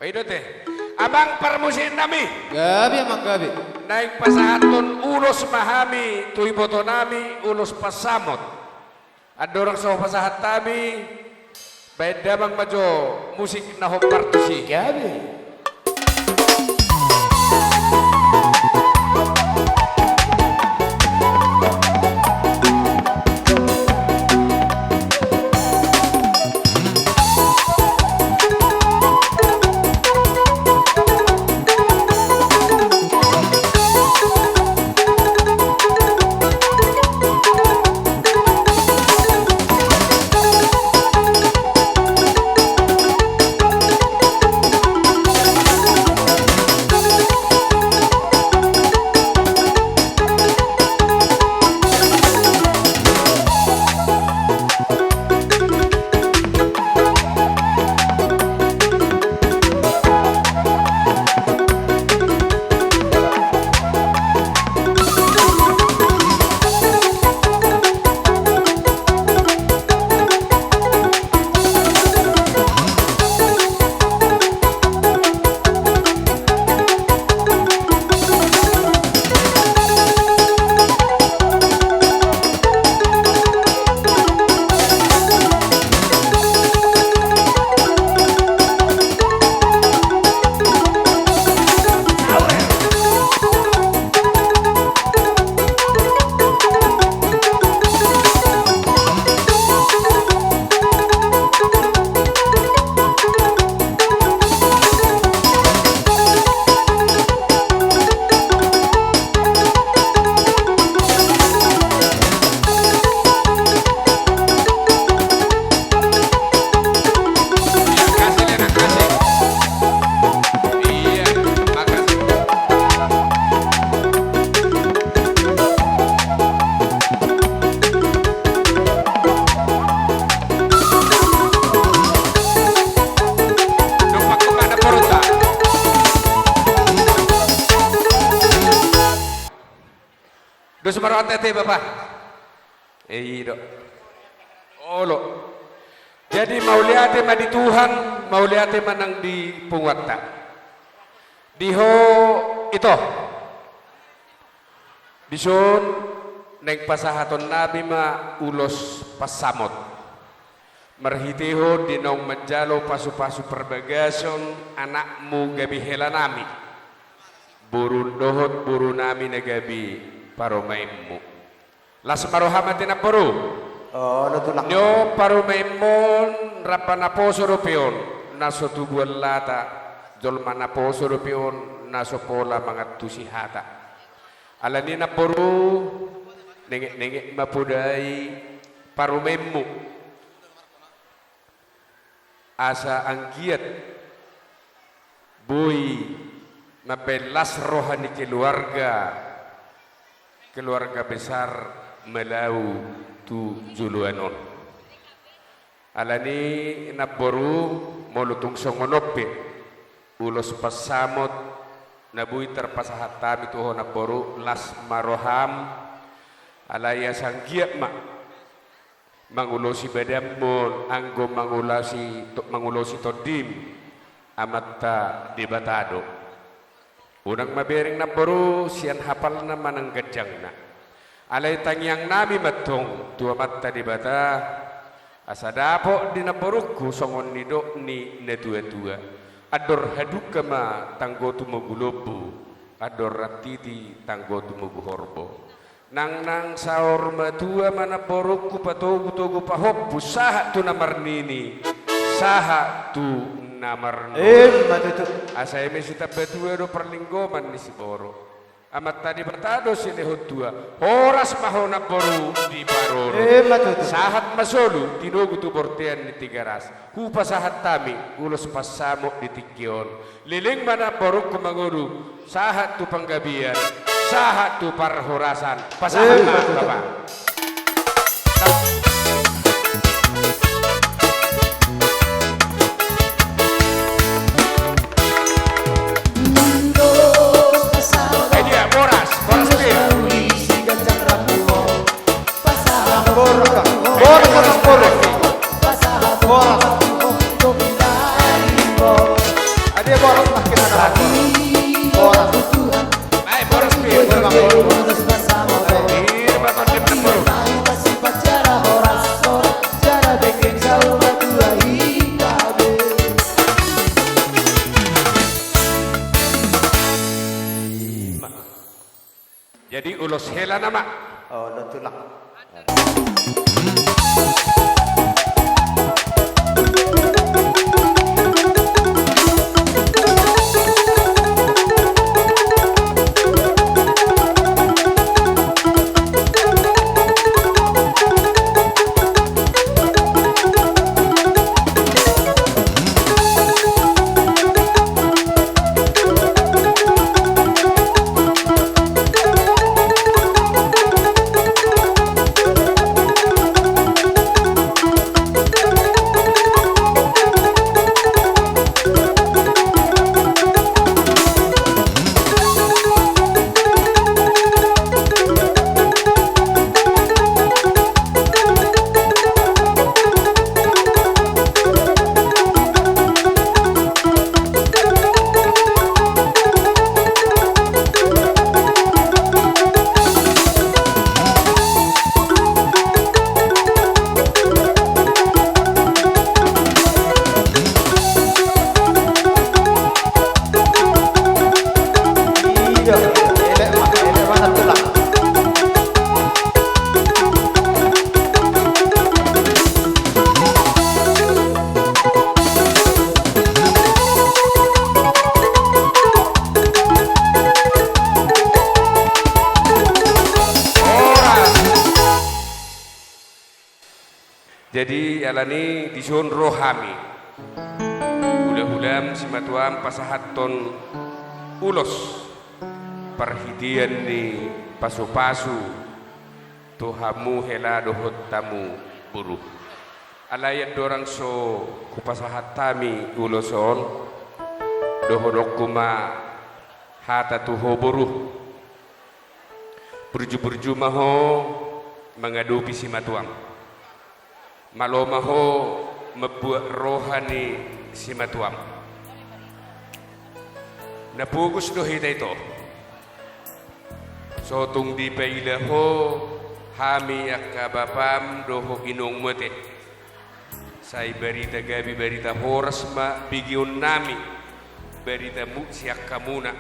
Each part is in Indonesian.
Paido teh. Abang permusin nami. Gabi amak gabi. Naik pasahaton ulos mahami, tui boto nami ulos pasamot. Ada orang so pasahat tami. Beda bang majo musik naho partusi. Gabi. Dos marwat tete bapak. Iya. Olo. Jadi mau lihat tema di Tuhan, mau lihat tema nang di pungatta. Diho itu. Dison neng pasahaton nabi ma ulos pasamot. Merhitiho dinong menjalo pasu-pasu perbagason anakmu gabi helanami. Burun dohot burun nami negabi paromaimu. Las marohamati na poro. Oh, natulak. Nyo paromaimon rapana poso ropion naso tubuan lata jolma na poso ropion naso pola mga tusihata. Alani na poro nengek mapudai paromaimu. Asa anggiat boy mabelas rohani keluarga besar melau tu juluanon. Alani naboru molutung songonope ulos pasamot nabui terpasahatam itu ho naboru las maroham alaya sanggiat mak mangulosi badamon anggo mangulosi todim amatta debatado. Unang mabering na boro siyan hapal na manang gadyang na. Alay tangyang nami matong tua matta di bata. Asadapo di na boro kusongon nido ni netua-tua. Ador haduk kama tanggo tumugulobo. Ador ratiti tanggo tumuguhorbo. Nang saor matua mana boro kupatogu-togu pahop. Saha tu namarnini. Saha tu namarno. Matutu. Asai mesita betua do perlinggoman ni si boro. Amat tadi bertado sini hotua. Horas mahona boru di baroro. Matutu. Sahat masolu tinogu tu bortean ni tigaras. Hupa sahat tami ulos pasamok di tikion. Liling mana boru kumangoru. Sahat tu panggabian. Sahat tu parhorasan. Pasahat bapak. Jadi ulos hela nama. Oh, lo tulak. Jadi alani dison rohami hula-hulam simatuam pasahaton ulos perhidian ni pasu-pasu tuhamu hela dohot tamu buruh alayat dorang so kupasahat tami uloson dohodok kuma hata tuho buruh burju-burju maho mengadupi simatuam malomaho membuat rohani simatuam napugus do hita ito so tung di pailaho hami akabapam doho inong mote say berita gabi berita horas ma bigion nami berita mu siak kamuna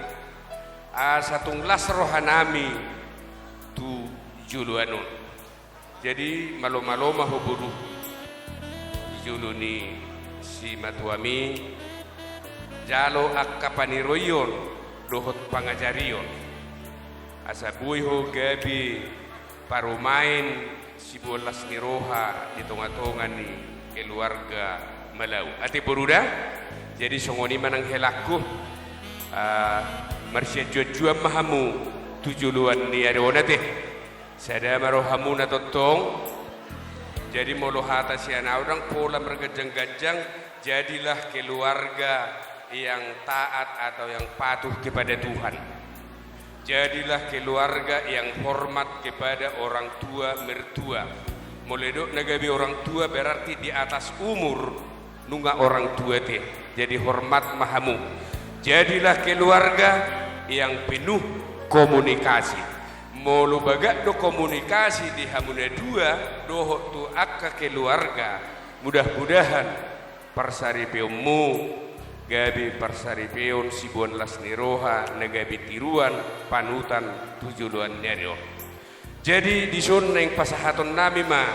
satung las rohanami tu juluanon jadi malo-maloma ho buruh julu ni si matuami jalo akapaniroyon dohot pangajarion asa buih ho gabi parumain si bolas ni roha di tonga-tongan ni keluarga malau ati buruda jadi songoni manang helaku marsya jua mahamu tujuluan ni aronate sada marohamu na totong jadi molo hata siana orang pola bergajang-gajang jadilah keluarga yang taat atau yang patuh kepada Tuhan. Jadilah keluarga yang hormat kepada orang tua mertua. Moledok nagabi orang tua berarti di atas umur nunga orang tua teh. Jadi hormat mahamu. Jadilah keluarga yang penuh komunikasi. Molo bagat do komunikasi di hamuna dua doho tu akka keluarga mudah-mudahan parsaripeonmu gabi parsaripeon sibuan las niroha nagabi tiruan panutan tujuluan nero jadi dison neng pasahaton nami ma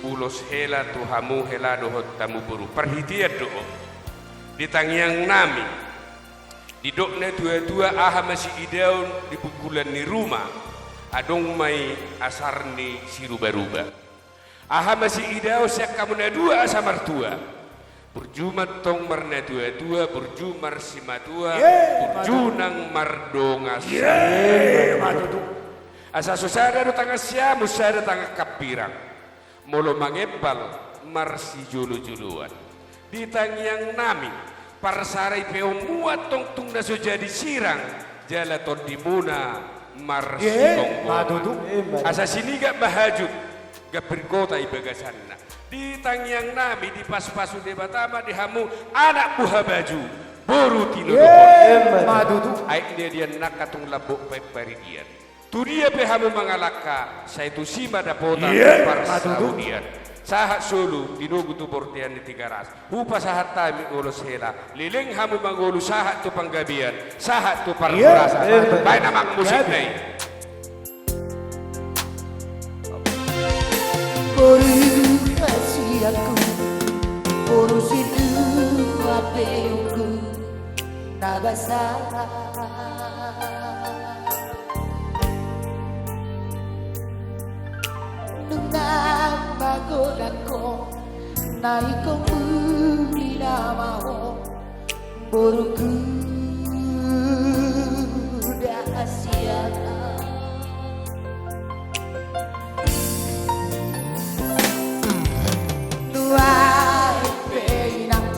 ulos hela tuhamu hela doho tamu buru perhitian doho ditangyang nami di dokna dua-dua aha masih idaun di pukulan ni rumah adong mai asar ni siruba-ruba aha masih idau siak kamu na dua asa martua burjumat tong marna dua-dua burjumar simatua burjunang mardongas asa susada do tanga siamu sada tanga kapirang molo mangebal marsi julu-juluan ditangyang nami parsarai peomuat tong tung naso jadi sirang jala ton dimuna marsi kongko asa siniga bahajut gaprikota ibagasanna ditangyang nami di pas-pasu debatama dihamu anak buah baju boru tinuduhon aik dia nakatung labok peparidian tu dia pehamu mangalaka saya tu sima dapota parsaudian sahat solo dinugu tu bortian di tigaras hupa sahat tami ulos hela lileng hamu mangulu sahat tu panggabian sahat tu parkurasa baik namang musik nai Boru kasih aku urusin adeku nabasa nungang magodako naikong minamaho boruku dahasiata nuai peinang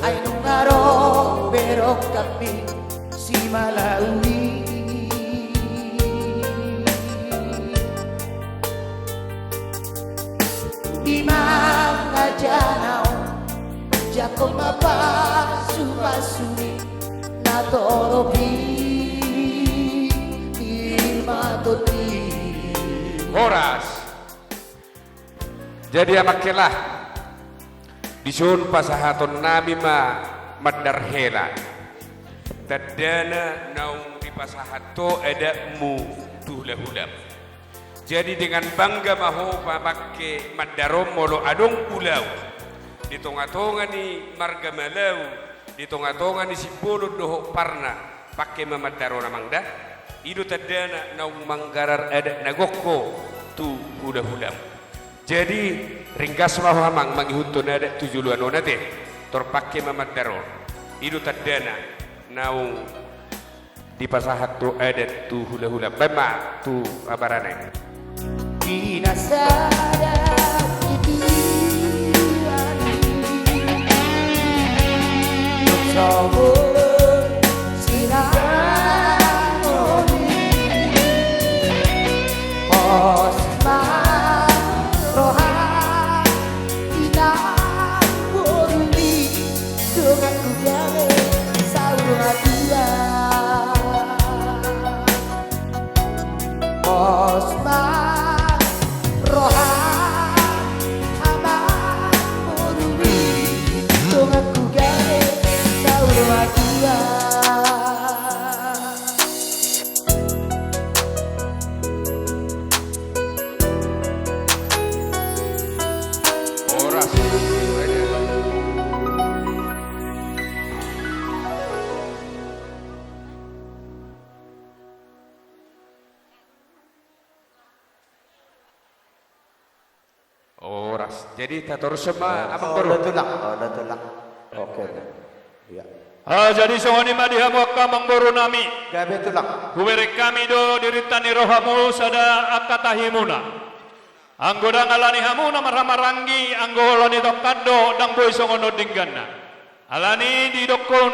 ay nungaro pero kami si Malawi di mga janaw jako mapasupasuni na torobi ilmatoti Horas. Jadi amakelah disun pasahaton nami madarhela tadana naung di pasahato ada mu tuhlah-hulam. Jadi dengan bangga maho pamakke madarom molo adong pulau di tonga-tonga ni marga malau di tonga-tonga ni sibolo doho parna pakai mamadaro namangda idu tadana naung manggarar ada nagokko tu hulam. Jadi ringkas maho hamang mangihutun ada tujuluan onate torpakke mamadaro idu tadana naung di pasahat tu ada tu hula-hula bema tu abarane Dinasada idirani Sabun sinamoni Osman rohan inamoni Dengan kujame sauradua Osman rohan aman murni dengan kugane sauradua Horas. Horas. Jadi tator sama abang baru. Udah tulak. Oke. Ya. Jadi songoni madihamu kamang boru nami Gabi tulak. Huberek kami do diritani rohamu sada akatahimuna Anggoda ngalani hamuna maramarangi Anggolani tokado dang boy songono dinggana Alani di dokon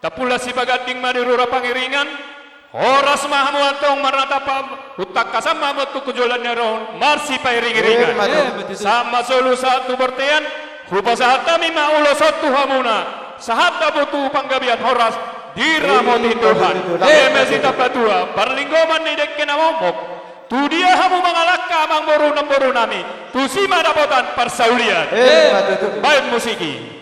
Tapula si bagading madirura pangiringan Horas mahamu atong maratapa Utak kasama motu kujulan neron Marsi pairingiringan Sama solu satu bertean Rupa sahatami maulo satu hamuna Sahabat butuh panggabian horas diramoti Tuhan. Mesita patua parlinggoman ni dekkena momok. Tu dia hamu mangalaka mangboru namboru nami. Tu sima dapotan persaulian. Baik musiki.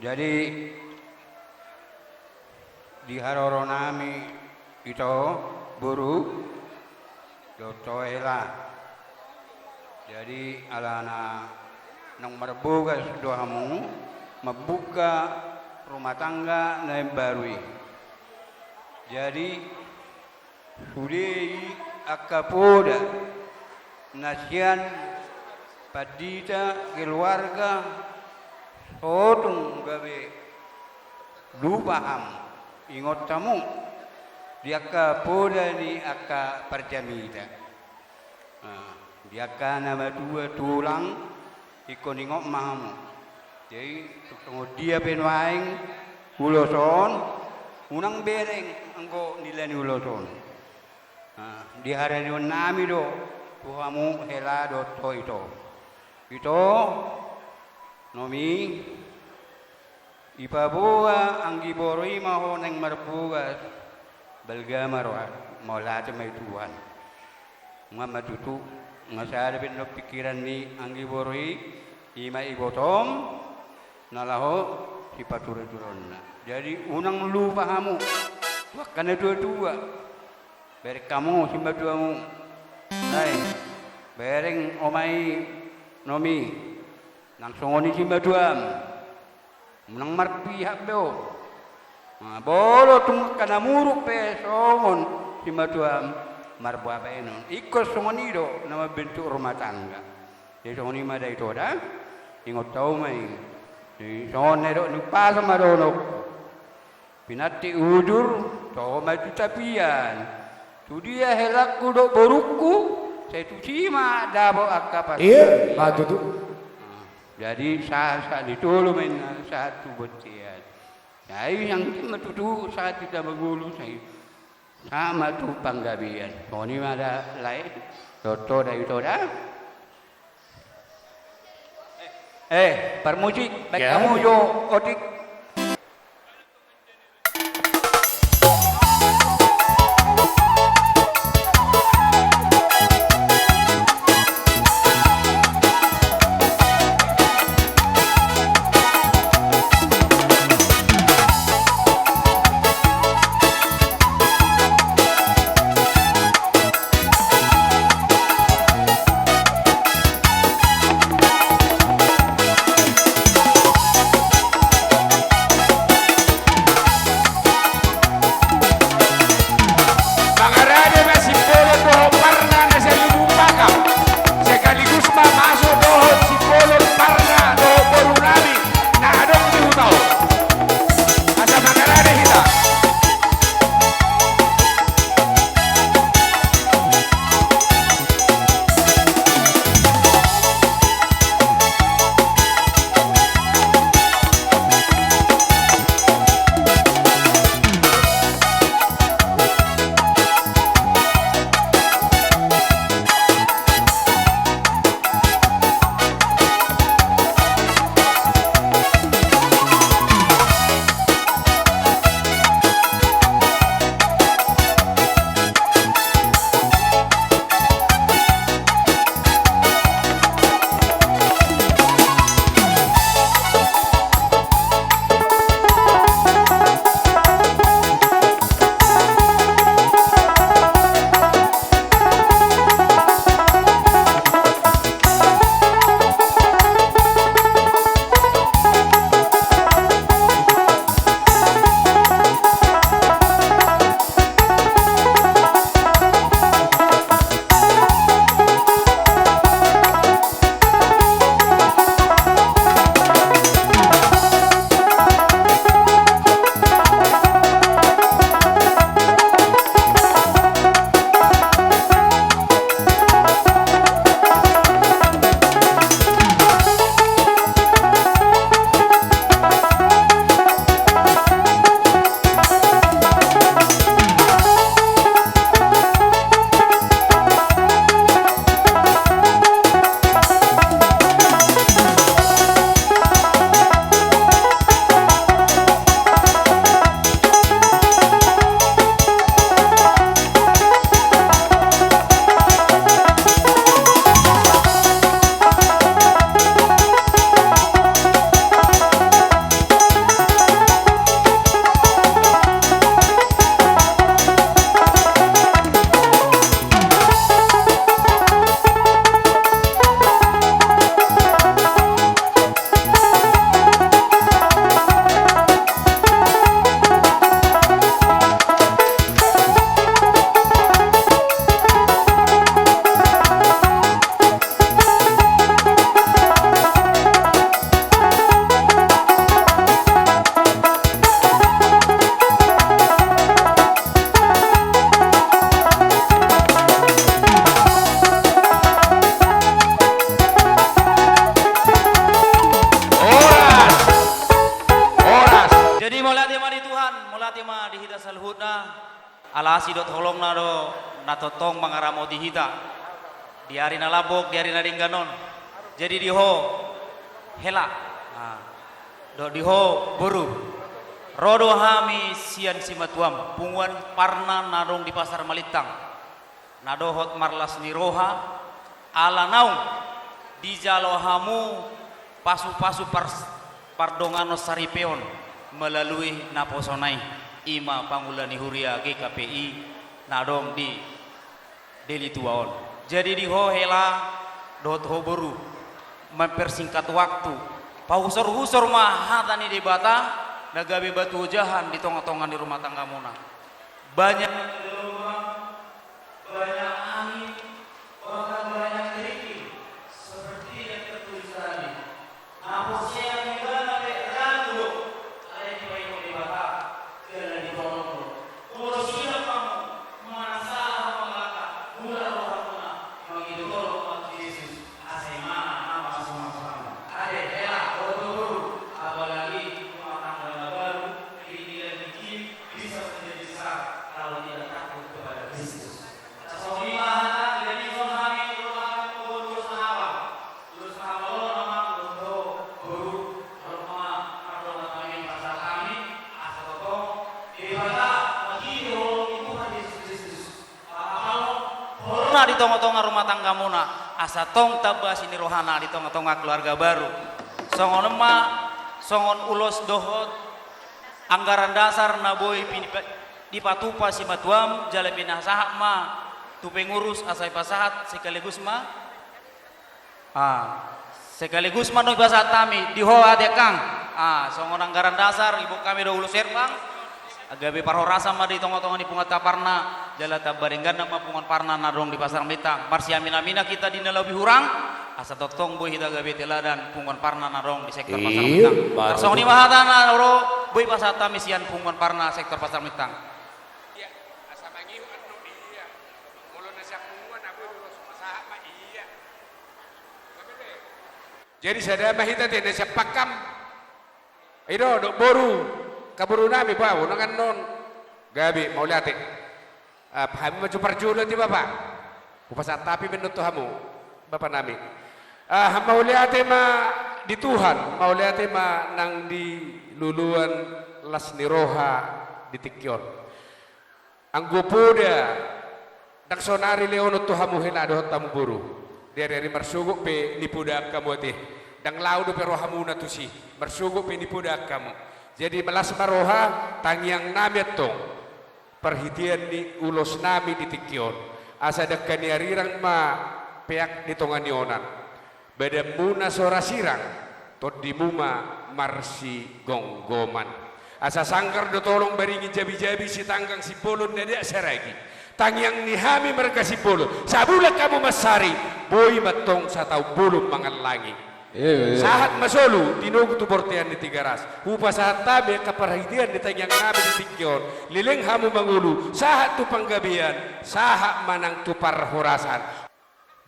Jadi di haroro nami itu buru dotoela. Jadi alana nang merbuka doamu membuka rumah tangga yang baru. Jadi sudai akapoda nasian padita keluarga Odung gawe lupa ham ingot tamu dia ka poda ni aka perjamida dia ka nama dua tulang ikon ingok mahamu jadi tunggu dia penwaing uloson unang bereng anggo nilani uloson di hari ni nami do tuhamu hela do to itu Nomi ipabuwa ang giboroi maho nang marpugas balgamar maulata may Tuhan. Mga matutu, nga sa harapin ng pikiran ni Anggi Boroi, ima ibotom, nalaho, si patuloy-tuloy na. Jadi unang lupa kamu, wak ka na dua-dua. Berek kamu, si madua mo, ay, bereng omay nomi, nang songoni si maduam, nang marpihak beo. Bolo tung kanamuruk pe songon si maduam marbuah pe non. Ikut songoni do nama bentuk rumah tangga. Jadi songoni mada itu ada, ingot tahu mai. Di songon do lupa sama donok. Pinati udur, tahu mai tu tapian. Tu dia helak kudok borukku, saya tu cima dabo akapas. Iya, batu tuh. Jadi saat ditolong main satu betian. Jadi yang matutu saat kita bergulu saya sama tu panggabian. Kau ni ada lain, toto dah itu dah. Permusik, baik Ya. kamu jo otik. Mangarade masih polo doho parna na sa lubupakaw. Sekaligus masuk doho si polo parna doho borunami na adong dihutaw. Asa mangarade kita. alasi dot holong na do natotong mangaramo dihita diari na labok diari na ringganon jadi diho hela do diho buru Rodo hami sian simatuam punguan parna nadong di pasar Malitang. Nadohot marlas niroha ala naung di jalo hamu pasu-pasu pardongano saripeon melalui naposonai ima pangulani huria GKPI nadong di Deli Tuaon. Jadi di hohela dot hoboru mempersingkat waktu pausor-usor mahatani di bata nagabe batu jahan di tongah-tongah di rumah tangga muna banyak angin bahkan banyak kerikil seperti yang tertulis tadi. Apa sih yang gimana ragu ada di bayi di bata kena ditolong kalau siap kamu masalah melaka mula rohana begitu tolong Yesus asemana nama semua ada hela bodoh apalagi rumah tangga baru keinginan bikin bisa menjadi besar kalau tidak takut kepada Kristus. Di tongah-tongah rumah tangga muna asa tong tabas ini rohana di tongah-tongah keluarga baru songon emak songon ulos dohot anggaran dasar naboy di patupa si matuam jale pinah sahak ma tu pengurus asai pasahat sekaligus ma sekaligus ma no pasahat kami di hoa de kang songon anggaran dasar ibu kami do ulus serpang agabe parhorasa ma di tongah-tongah di pungat taparna jala tabaringgan nama pungon parna nadong di pasar Mitang marsi amina kita di lebih hurang asa totong boy hita gabe teladan pungon parna nadong di sektor pasar Mitang tersong di mahatana ro boy pasata misian pungon parna sektor pasar Mitang iya asa mangiu anu iya mulo na siya pungon aku urus masaha ma iya jadi sada mahita te na siya pakam ido do boru kaburu nami bawo nangan non gabi maulate kami maju perjulo di bapak upasa tapi menurut hamu bapak nami mauliate ma di Tuhan mauliate ma nang di luluan las niroha di Tikyon anggo poda dak sonari leono tu hamu hela do tamu buru dari marsuguk pe nipuda kamu teh dang laudo pe rohamu na tusi marsuguk pe nipuda kamu jadi melas maroha tangyang nami tong perhitian di ulos nami di Tikyon asa dekani arirang ma peak di tonganionan beda muna sora sirang tot di muma marsi gonggoman asa sangkar do tolong baringi jabi-jabi si tanggang si polon dada saragi tangyang nihami mereka si polon sabulat kamu masari boy matong sa tau bolong mangalangi sahat masolu tinugu tu bortean di Tigaras hupa sahat tabe kaperhatian di tangyang nabi di Tikyon lileng hamu mangulu sahat tu panggabian sahat manang tu parhorasan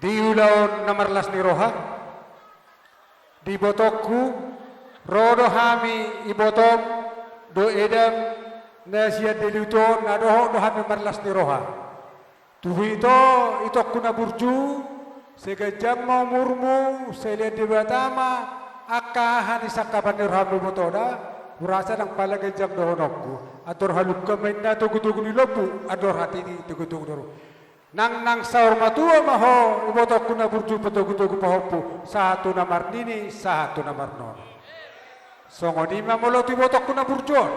di ulaon namarlas ni roha di botokku rodo hami ibotom do edam nasia deluto na do hami marlas ni roha tuhito itokku na burju segajang mau murmu selihat di batama akahan isakaban ni roha botoda urasa nang pala gajang dohonokku ator haluk kamay na tugu-tugu ni lobu ador hati ni tugu-tugu doro nang saur matua maho ibotok kuna burju patugu-tugu pahopu satu na marnini satu na marnon songoni mamolo tu ibotok kuna burjon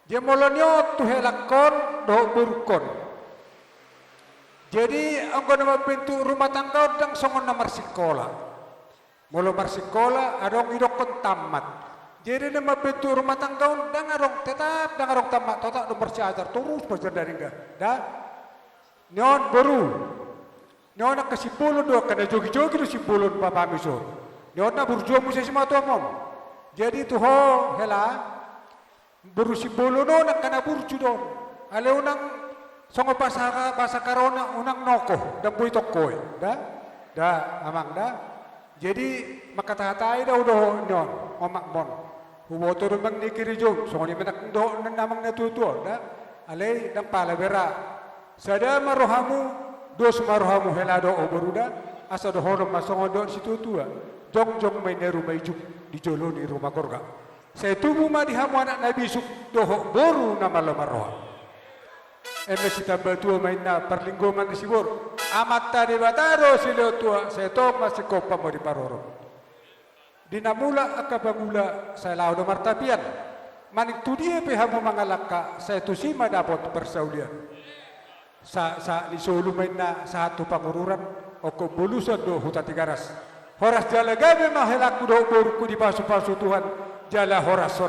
dia molonyo tu helakon do burkon jadi anggo nama pintu rumah tangga dang songon na marsikola molo marsikola adong idokon tamat jadi nama pintu rumah tangga dang arong tetap dang arong tamat totak do bersiajar terus belajar dari enggak dah nyon baru nyon nak kasipulun do kana jogi-jogi do sipulun papa miso nyon na burjo musa simatu amom jadi tu ho hela baru sipulun do nak kana burju do ale unang songo bahasa karona unang noko dan bui tokoy da amang da jadi makatahatai da udo nyon omak mon huboto do bang nikiri jom songo ni menak do namang na tutuo da ale dang palabera sada marohamu dos marohamu helado oberuda asa do hono masongo do situ tua jong main rumah ijuk di jolo ni rumah korga Saya tubuh ma dihamu anak Nabi Yusuf dohok boru nama lomaroha. Emes kita bertua mainna perlinggoman di sibur. Amat tadi bataro silo tua saya tahu masih kopa mau diparoro. Dinamula akabangula saya lau do martapian. Manik tu dia pehamu mangalaka saya tu sima dapat persaulian. Sa di Solo mainna satu pangururan oko bulusan do hutan tigaras. Horas jala gabe mahelaku do boruku di pasu-pasu Tuhan jala horas.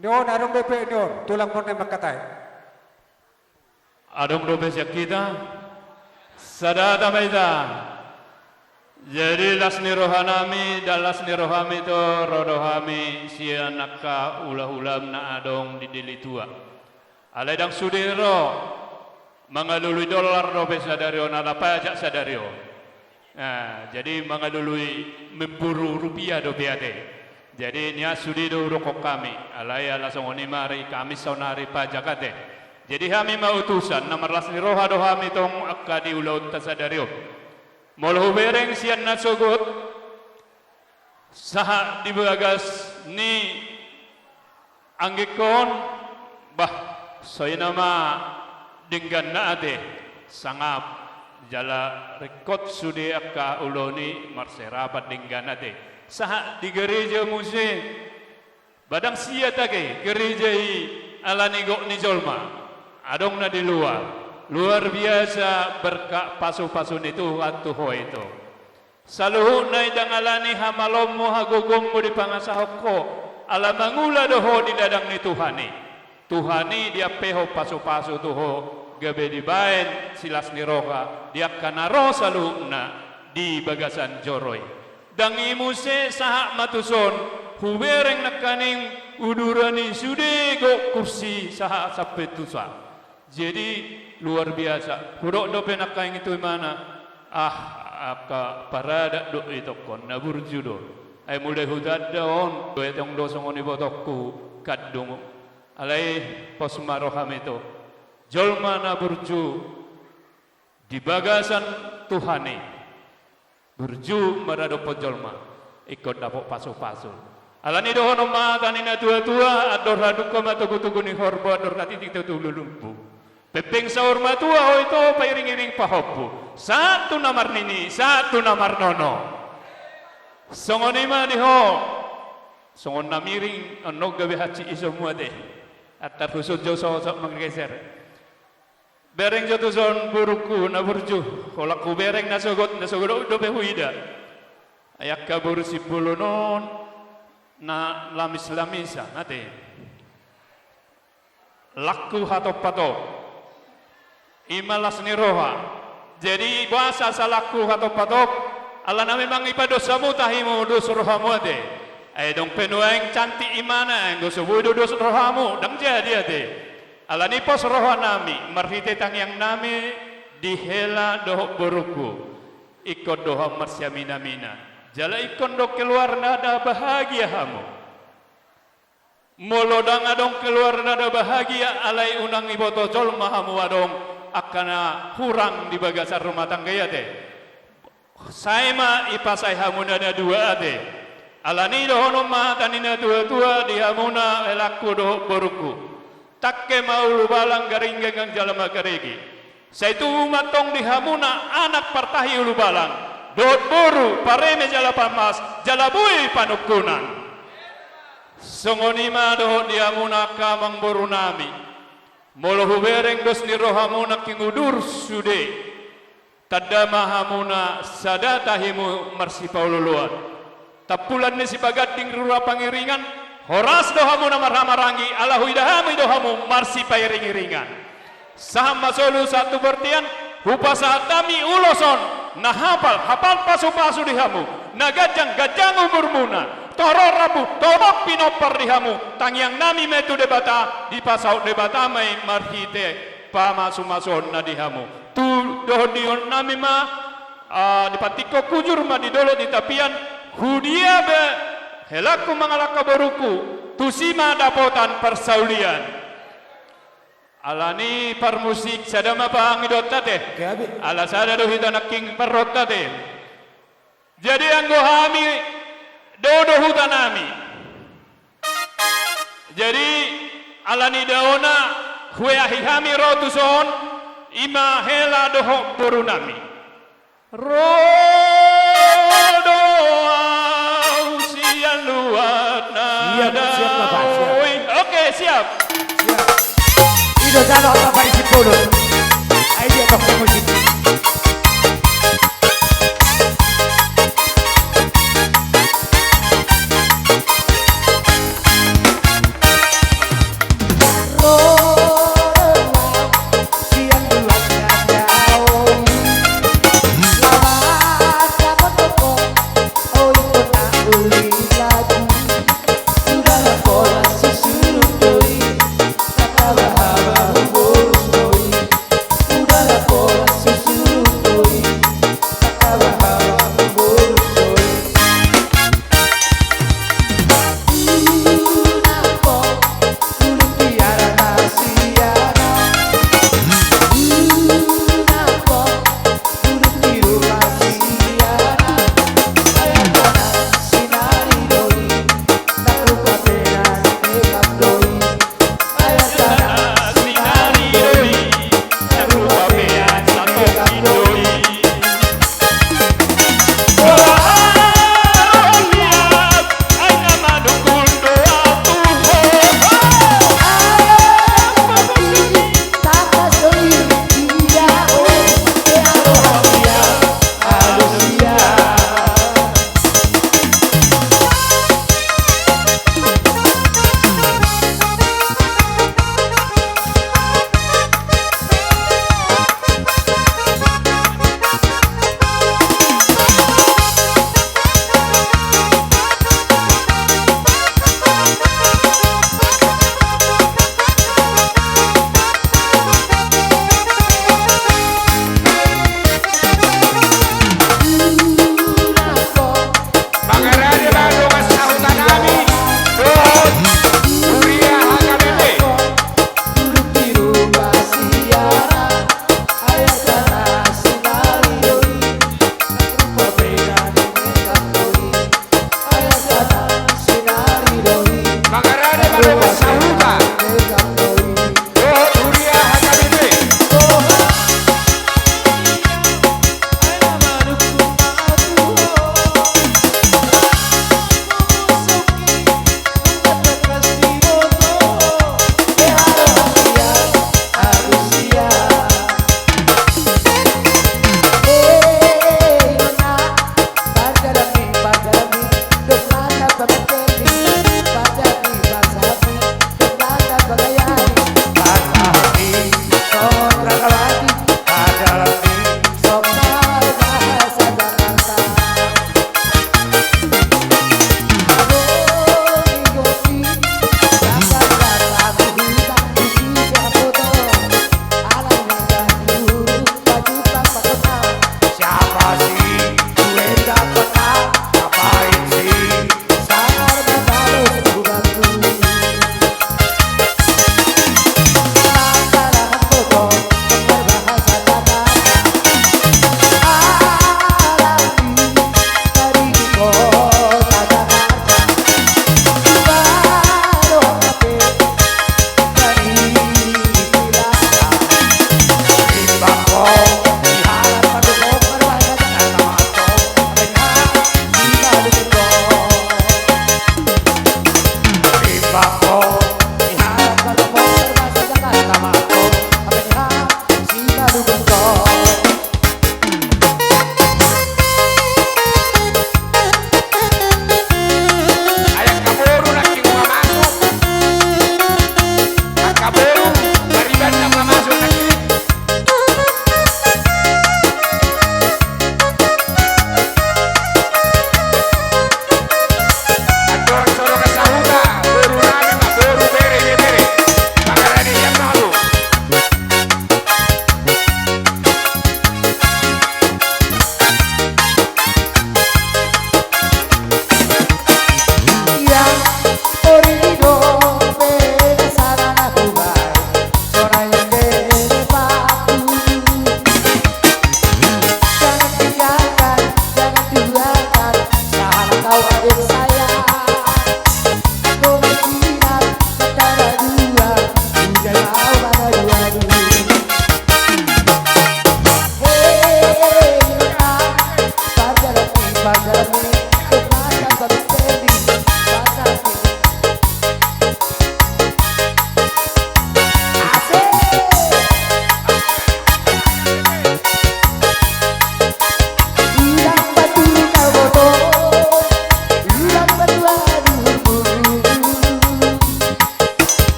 Neon arong bepe neon tulang mon makatai. Adong dobe kita sadada maida. Jadi lasni rohanami dan lasni rohami to rodohami sianaka ulah-ulam na adong di dilitua. Aledang sudiro mangalului dolar dobe sadario nala pajak sadario. Nah, jadi mangalului memburu rupiah dobe ade. Jadi nia sudido rokok kami alaya lasongoni mari kami sonari pajak ade. Jadi kami mau utusan nomor lasni roha dohami tong akadi ulaut tasadario. Molo bereng sian nasogot saha dibagas ni anggikon bah soy nama dengan naade sangap jala rekod sudi akka uloni marserabat dengan naade saha di gereja muse badang sia tage gereja alani gok ni jolma adong na di luar biasa berkah pasu-pasun itu hantu ho itu. Saluhu na idangalani hamalom mo hagugom mo di pangasahoko. Alamangula doho di dadang ni Tuhani. Tuhani dia peho pasu-pasu tuho gabe di baen silas ni roha dia kanaro saluhu na di bagasan joroi. Dangi muse sahak matuson hubereng nakaning udurani sude go kursi sahak sampai tusa. Jadi luar biasa. Hurok do penakaing itu mana? Aka parada do itu kon nabur judo. Ay mulai hudad daon do etong do songoni botokku kadung. Alai posmaroham itu. Jolma naburju di bagasan Tuhani. Burju marado pojolma. Ikut dapok pasu-pasu. Alani dohono ma tanina tua-tua ador haduka matugu-tugu ni horbo ador katitik tutulu lumpu. Pepeng sahur matua ho itu pairing-iring pahopu. Satu namar nini, satu namar nono. Songoni ma diho. Songon namiring onog gabe haci iso muade. Atar husud jo sok menggeser. Bereng jatuh son buruku na burju. Kolaku bereng nasogot dobe huida. Ayak kabur si bulunon na lamis-lamisa nate. Laku hatop-patop. Imalas ni roha. Jadi bahasa salaku atau patok ala na memang ipadosamu tahimu dos rohamu ade. Ay dong penuang cantik imana ang gusto budo dos rohamu dang jadi ade. Ala ni pos roha nami marhite tang yang nami dihela doh boruku. Ikut doha marsyamina-mina. Jala ikon do keluar nada bahagia hamu. Molodang adong keluar nada bahagia alai unang iboto jol mahamu adong akana hurang di bagasan rumah tangga ya teh. Saya ma ipasai hamuna ada dua ade. Alani dohono ma tanina dua di hamuna elaku doh boruku. Takke maulu balang garinggengang jalama garegi. Saya tu matong di hamuna anak partahi ulu balang. Dot boru pareme jala pamas jalabui panukunan. Songoni ma doh di hamuna kamang boru nami. Molo hubereng dos ni rohamuna kingudur sude tadama hamuna sadatahimu marsi paululuan tapulan ni si pagating rura pangiringan horas dohamuna marhamarangi ala huidahamu dohamu marsi pairingiringan saham masolu satu bertian hupasatami uloson nah hapal pasu-pasu dihamu nagajang umurmuna toror rabu torok pinopar dihamu tangyang nami metu debata di pasau debata mai marhite pamasu-mason na dihamu tu dohdion nami ma di patiko kujur ma di dolo di tapian hudia be helaku mangalaka boruku tusima dapotan persaulian alani parmusik sadama pangidot tate ala sada dohita naking perrot tate jadi anggo hami dodo hutanami Jadi alani daona hue ahihami rotuson ima hela doho burunami. Rodo usian luar nada. Siap lah, Pak, siap. Oke, siap. Ido jalo apa Pak isi polo. Ayo dia dokter musik.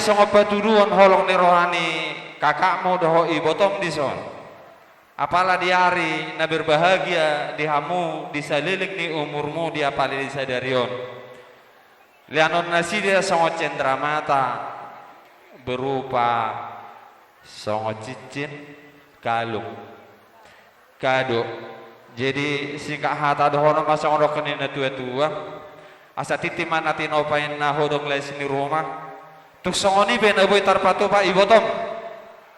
songo patuduan holong ni rohani kakakmu doho ibotom dison. Apalah di hari na berbahagia di hamu di salilik ni umurmu dia pali di sadarion. Lianon nasi dia songo cendramata berupa songo cincin kalung kado. Jadi singkat hata dohono masa ngorok kenina tua-tua asa titiman natin opain na hodong les ni rumah tuk songoni ben aboy tarpato pa ibotom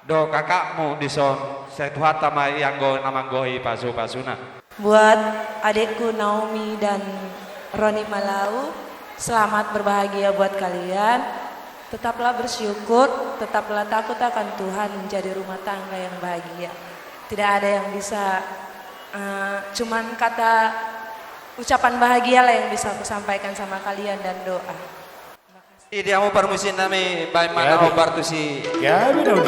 do kakakmu dison setu hata ma yang go namanggohi pasu-pasuna. Buat adikku Naomi dan Roni Malau, selamat berbahagia buat kalian. Tetaplah bersyukur, tetaplah takut akan Tuhan, menjadi rumah tangga yang bahagia. Tidak ada yang bisa cuman kata ucapan bahagia lah yang bisa aku sampaikan sama kalian dan doa. Ini kamu permusin nami baik mana obar tu si. Ya, benar.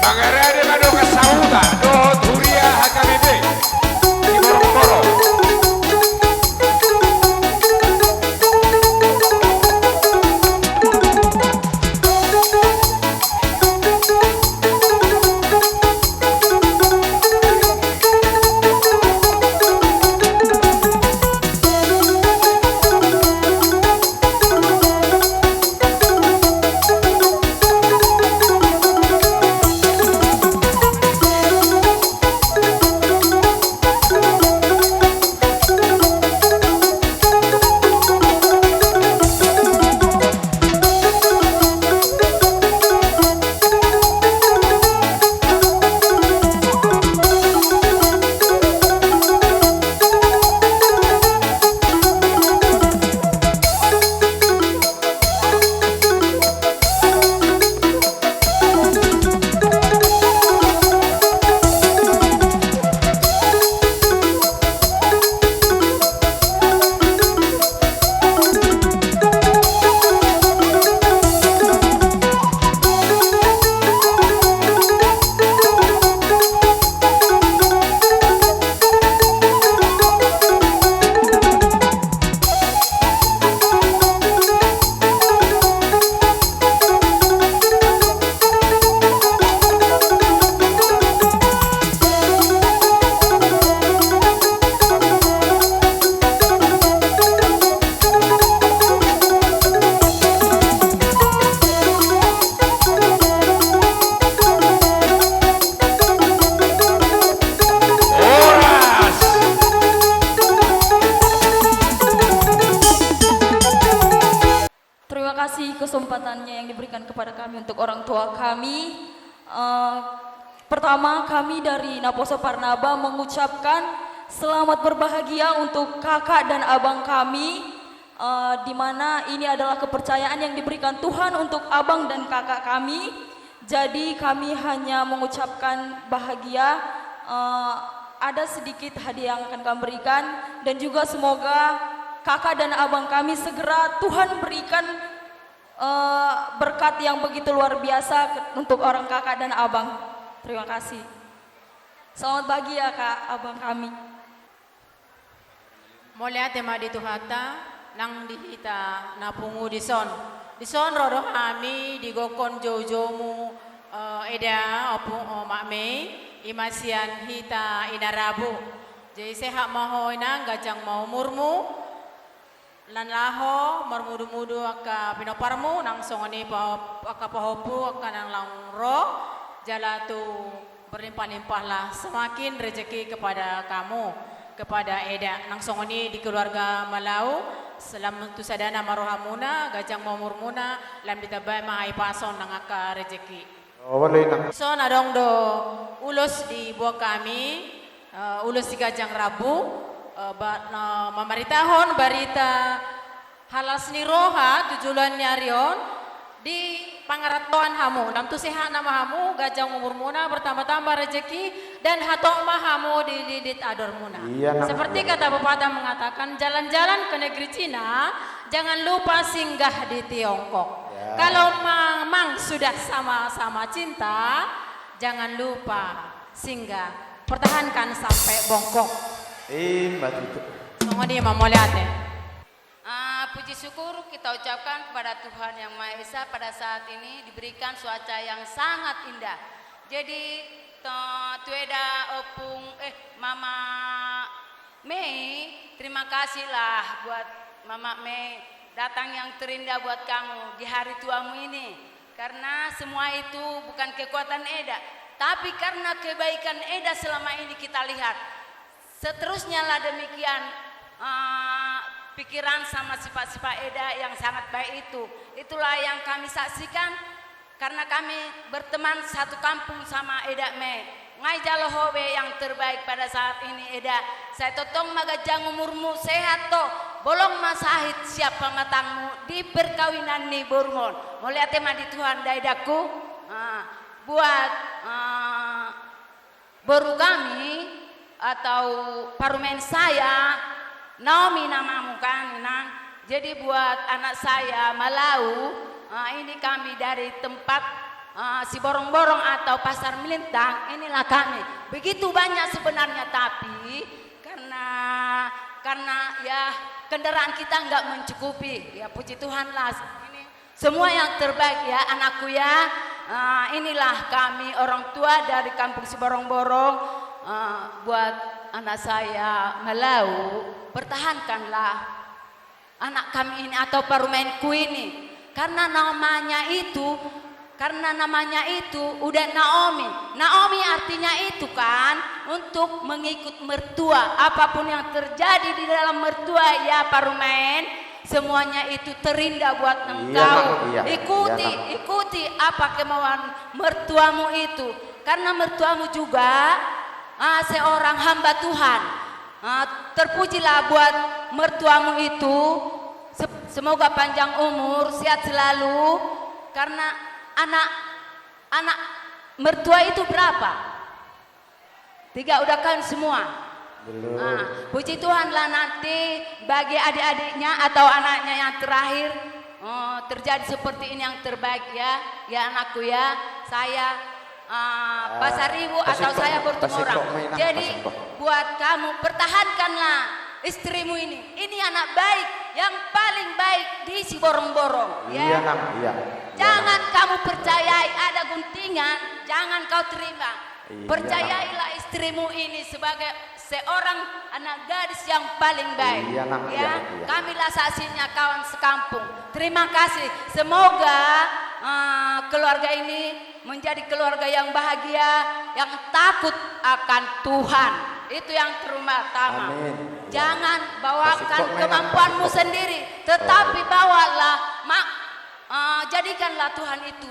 Mangarade mano kasauda do Turia HKBP di Borokoro. kesempatannya yang diberikan kepada kami untuk orang tua kami. Pertama, kami dari Naposo Parnaba mengucapkan selamat berbahagia untuk kakak dan abang kami, di mana ini adalah kepercayaan yang diberikan Tuhan untuk abang dan kakak kami. Jadi kami hanya mengucapkan bahagia. Ada sedikit hadiah yang akan kami berikan, dan juga semoga kakak dan abang kami segera Tuhan berikan berkat yang begitu luar biasa untuk orang kakak dan abang. Terima kasih. Selamat pagi ya kak abang kami. Mulai tema di Tuhata nang dihita napungu di son rodo kami di gokon jojomu eda opung makme imasian hita inarabu. Jadi sehat maho inang gajang mau murmu lan laho marmudu-mudu aka pinoparmu nang songoni pa aka pahopu aka nang langro jalatu berlimpah-limpahlah semakin rezeki kepada kamu, kepada Eda nang songoni di keluarga Malau. Selam tu sadana marohamuna gajang mau murmuna lam ditabay maay pason nang aka rezeki. So nadong do ulos di buah kami, ulos di Gajang Rabu, mamaritahon barita halas ni roha tujulan nyarion di pangaratuan hamu. Nam tu sehat nama hamu gajang umur muna bertambah-tambah rezeki dan hatong mahamu dididit ador muna. Seperti kata pepatah mengatakan, jalan-jalan ke negeri Cina jangan lupa singgah di Tiongkok. Kalau memang sudah sama-sama cinta, jangan lupa Sehingga pertahankan sampai bongkok. Matutu. Mohon dia mamoliate. Puji syukur kita ucapkan kepada Tuhan Yang Maha Esa pada saat ini diberikan cuaca yang sangat indah. Jadi tueda opung Mama Mei, terima kasihlah buat Mama Mei datang yang terindah buat kamu di hari tuamu ini. Karena semua itu bukan kekuatan Eda, tapi karena kebaikan Eda selama ini kita lihat. Seterusnya lah demikian pikiran sama sifat-sifat Eda yang sangat baik itu. Itulah yang kami saksikan karena kami berteman satu kampung sama Eda Mei. Ngai jalohobe yang terbaik pada saat ini Eda. Saya totong magajang umurmu sehat toh. Bolong masahid siapa matangmu di perkawinan ni Burmon. Mulai tema di Tuhan daidaku. Buat baru kami atau parumen saya Naomi namamu kan Inang. Jadi buat anak saya Malau, ini kami dari tempat si borong-borong atau pasar melintang, inilah kami. Begitu banyak sebenarnya tapi karena ya kendaraan kita nggak mencukupi. Ya puji Tuhan lah. Ini semua yang terbaik ya anakku ya. Inilah kami orang tua dari kampung si borong-borong. Buat anak saya Malau, pertahankanlah anak kami ini atau parumenku ini karena namanya itu udah Naomi. Naomi artinya itu kan untuk mengikut mertua. Apapun yang terjadi di dalam mertua ya parumen, semuanya itu terindah buat engkau. Ikuti apa kemauan mertuamu itu karena mertuamu juga seorang hamba Tuhan. Terpujilah buat mertuamu itu. Semoga panjang umur, sehat selalu. Karena anak mertua itu berapa? 3 udah kan semua. Puji Tuhan lah nanti bagi adik-adiknya atau anaknya yang terakhir terjadi seperti ini yang terbaik ya. Ya anakku ya. Saya Pasaribu atau saya bertemu orang. Jadi buat kamu pertahankanlah istrimu ini. Ini anak baik yang paling baik di si borong-borong. Ya. Iya. Jangan kamu percayai ada guntingan, jangan kau terima. Percayailah istrimu ini sebagai seorang anak gadis yang paling baik. Ya, kamilah saksinya kawan sekampung. Terima kasih. Semoga keluarga ini menjadi keluarga yang bahagia, yang takut akan Tuhan. Itu yang terutama. Jangan bawakan kemampuanmu sendiri, tetapi bawalah jadikanlah Tuhan itu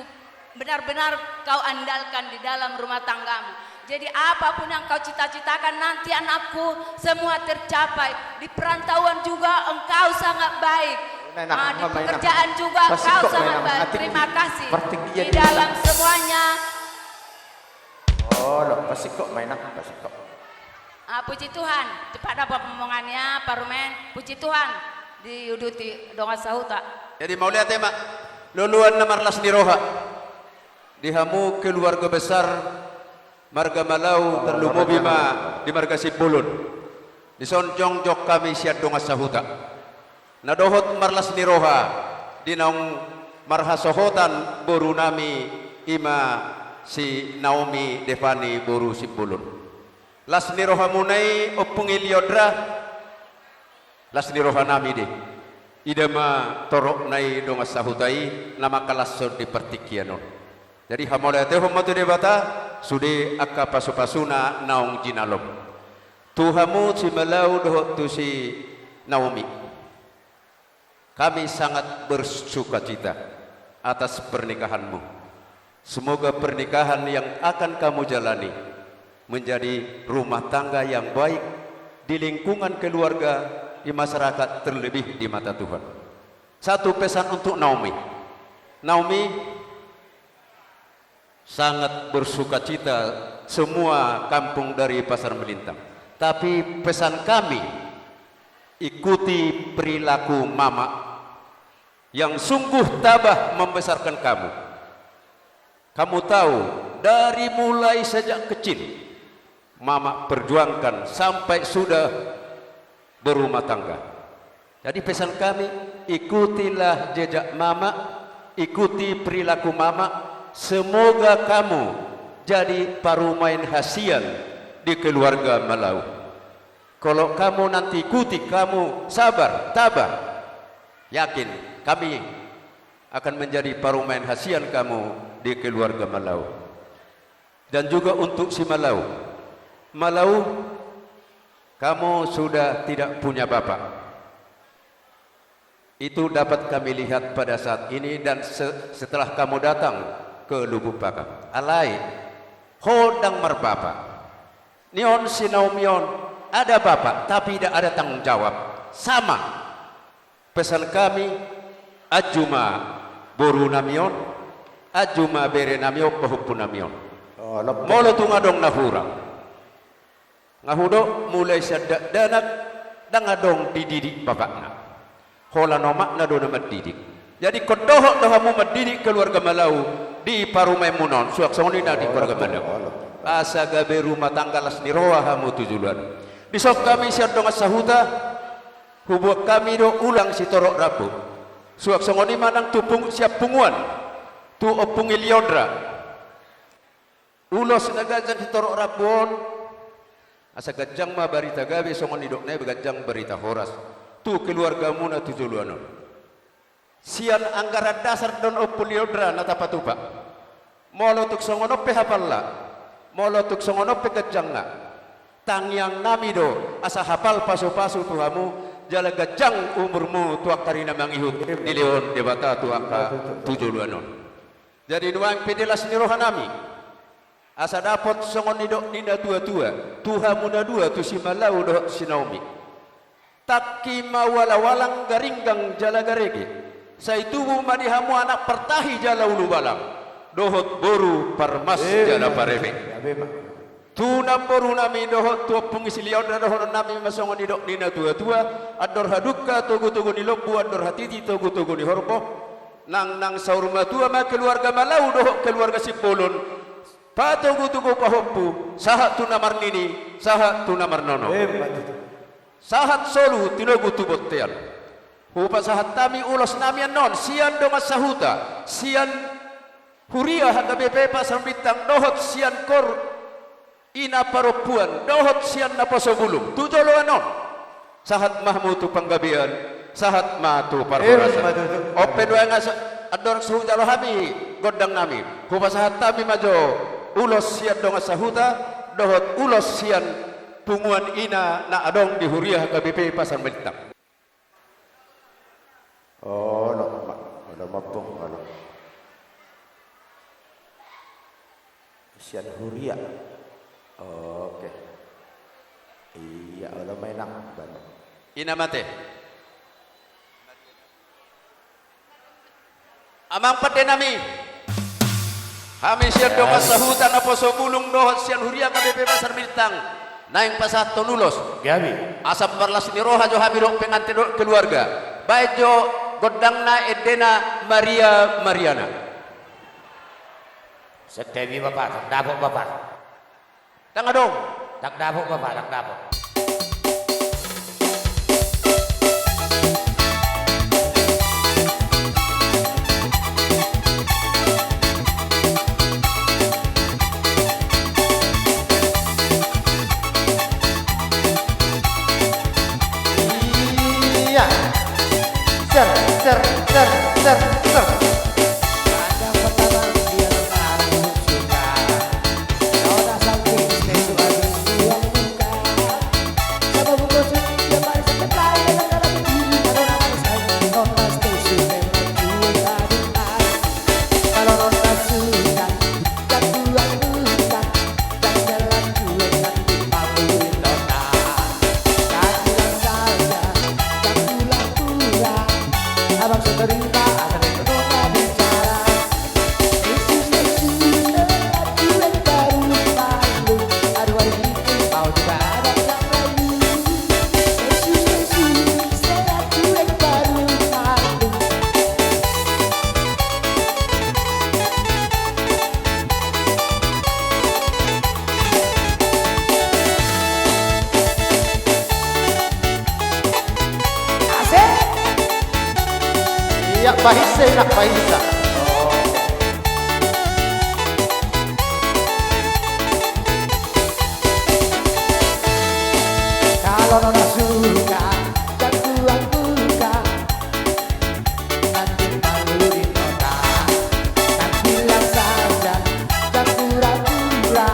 benar-benar kau andalkan di dalam rumah tanggamu. Jadi apapun yang kau cita-citakan nanti anakku semua tercapai. Di perantauan juga engkau sangat baik. Di pekerjaan juga kau sangat baik. Terima kasih. Di dalam semuanya. Pasti kok mainan pasti kok. Puji Tuhan. Cepat dapat omongannya parumen. Puji Tuhan. Diuduti donga sahuta. Jadi mau lihat tema luluan namarlas ni Roha. Dihamu keluarga besar marga Malau terlumu bima di marga Sipulun. Disonjong jok kami siat donga sahuta. Nadohot marlas ni Roha dinaung marhasohotan boru nami ima si Naomi Devani boru Sipulun. Las ni Roha munai opung iliodra las ni Roha nami deh. Idama torok nai donga sahutai nama kalasor di pertikianon. Jadi hamolete homotu debata sude akka pasupasuna naung jinalom. Tuhamu si Malau dohot tu si Naomi. Kami sangat bersukacita atas pernikahanmu. Semoga pernikahan yang akan kamu jalani menjadi rumah tangga yang baik di lingkungan keluarga, di masyarakat, terlebih di mata Tuhan. Satu pesan untuk Naomi. Naomi sangat bersukacita semua kampung dari Pasar Melintang. Tapi pesan kami, ikuti perilaku mama yang sungguh tabah membesarkan kamu. Kamu tahu dari mulai sejak kecil Mama perjuangkan sampai sudah berumah tangga. Jadi pesan kami, ikutilah jejak mama, ikuti perilaku mama. Semoga kamu jadi parumain hasian di keluarga Malau. Kalau kamu nanti ikuti, kamu sabar, tabah, yakin kami akan menjadi parumain hasian kamu di keluarga Malau. Dan juga untuk si Malau, kamu sudah tidak punya bapak. Itu dapat kami lihat pada saat ini dan setelah kamu datang ke Lubuk Baka. Alai, hodang merbapa. Nion sinaumion, ada bapak tapi tidak ada tanggung jawab. Sama. Pesan kami, ajuma boru namion, ajuma bere namion, pahupun namion. Molo tu ngadong nahurang. Ngahudo mulai sadak danak dan ngadong dididik bapakna. Hola nomak na do na mendidik. Jadi kodohok dohamu mendidik keluarga Malau di parumai munon suak sonina di keluarga Malau. Asa gabe rumah tangga las niroa hamu tujulan. Disok kami siap dong sahuta hubuk kami do ulang si torok rapu. Suak songoni manang tupung siap punguan. Tu opung iliodra. Ulos nagajang si torok rapun. Asa gajang ma barita gabe songoni dokne begajang berita horas. Tu keluarga muna tujuluanon. Sian anggaran dasar don opuliodra natapatupa. Molo tuk songonope hafalla. Molo tuk songonope gajanga. Tangyang nami do asa hafal pasu-pasu tuhamu jala gajang umurmu tuak karina mangihut di leon debata tuaka tujuluanon. Jadi nuang pedelas nirohan nami. Asa dapot songonidok nina tua-tua. Tuhamu na dua tu si Malau do sinaumi. Takima wala-walang garinggang jala garege. Saitubu madihamu anak pertahi jala ulu balang. Dohot boru parmas jala parebe. Tuna boru nami dohot tua pungisilion dan dohot nami masongon idok nina tua-tua. Ador haduka togu-togu ni lobu ador hatiti togu-togu ni horbo. Nang saurma tua ma keluarga Malau dohot keluarga Sipolon. Patogu-togu pahoppu. Sahat tu namar nini, sahat tu namar nono. Sahat solu tinogu tubot tean. Hupa sahat tami ulos namian non sian donga sahuta sian huria hada BP pasang bintang dohot sian kor ina paropuan dohot sian naposo bulung tujolo non sahat mahmutu panggabian sahat matu parhorasa open wa ngas ador suhujalo habi godang nami hupa sahat tami majo ulos sian donga sahuta dohot ulos sian punguan ina na adong di huriah KBP pasar Melitang. Oh, no, ada mapung kalau. Sian huriah. Oke. Iya, ada mainak banyak. Ina mate. Amang pade nami. Kami sian donga sahutan aposo bulung dohot sian huriah KBP pasar Melitang. Naing pasat tonulos gabi asap berlas niroha jo habirok pengantin keluarga baik jo godangna Edena Maria Mariana Setewi bapak tak dapuk bapak tangga dong tak dapuk bapak tak dapuk. Ser. Pada pertama dia mengaruh suka. Kau dah sampai sesuatu yang buka. Sama buku dia baru sebentar dalam dalam ini. Kalau nama saya nona stasiun memang juga benar. Kalau nona suka dan pulang bukan dan jalan gue nanti pamit nona. Tak bilang saja dan pulang. Abang seterima akan pahisa nak pahisa. Kalau nona suka dan tuan buka, nanti malu di nona. Dan bilang saja dan pura-pura,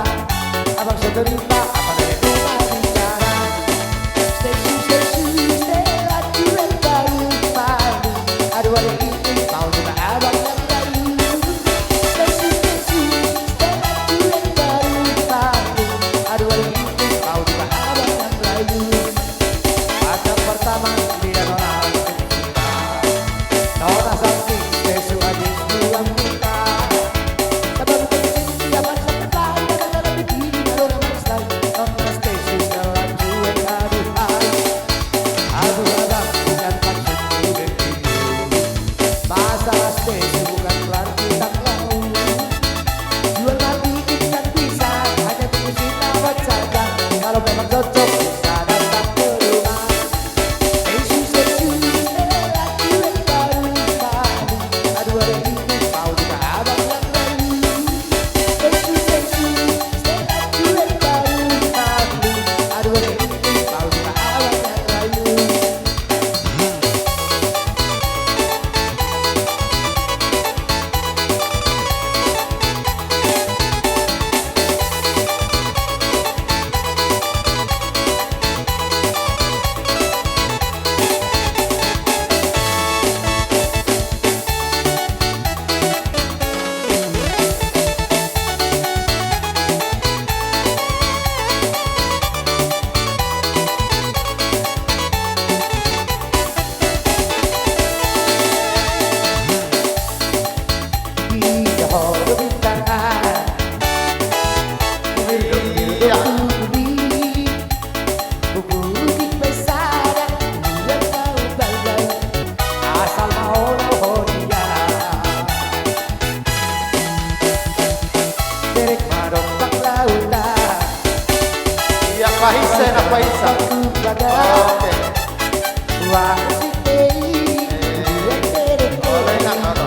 abang saya terima apa dari rumah bicara. Stay lagi yang baru malu. Aduh ada ini mau juga abang yang baru. Stay lagi yang baru malu. Aduh ada ini mau juga abang yang baru. Pasang pertama dia nona cinta, nona samping sesu adis buang muka. Sabang penting dia pasang pertama dan lebih tinggi nona masai. Nona sesu jalan cuek aduhai. Aduh abang bukan maksudku begitu. Masalah sesu bukan berarti tak mau. Jual mati ikan pisang hanya tunggu sinawat saja. Kalau memang cocok bisa datang ke rumah. Sesu lagi yang baru malu. Aduh ada ini mau juga abang yang baru. Sesu lagi yang baru malu. Aduh ada ini mau juga abang yang baru. Iya pahisa nak pahisa. Oke. Boleh nak nona.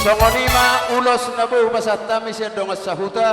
Songonima ulos nabu pasatami siya dongas sahuta.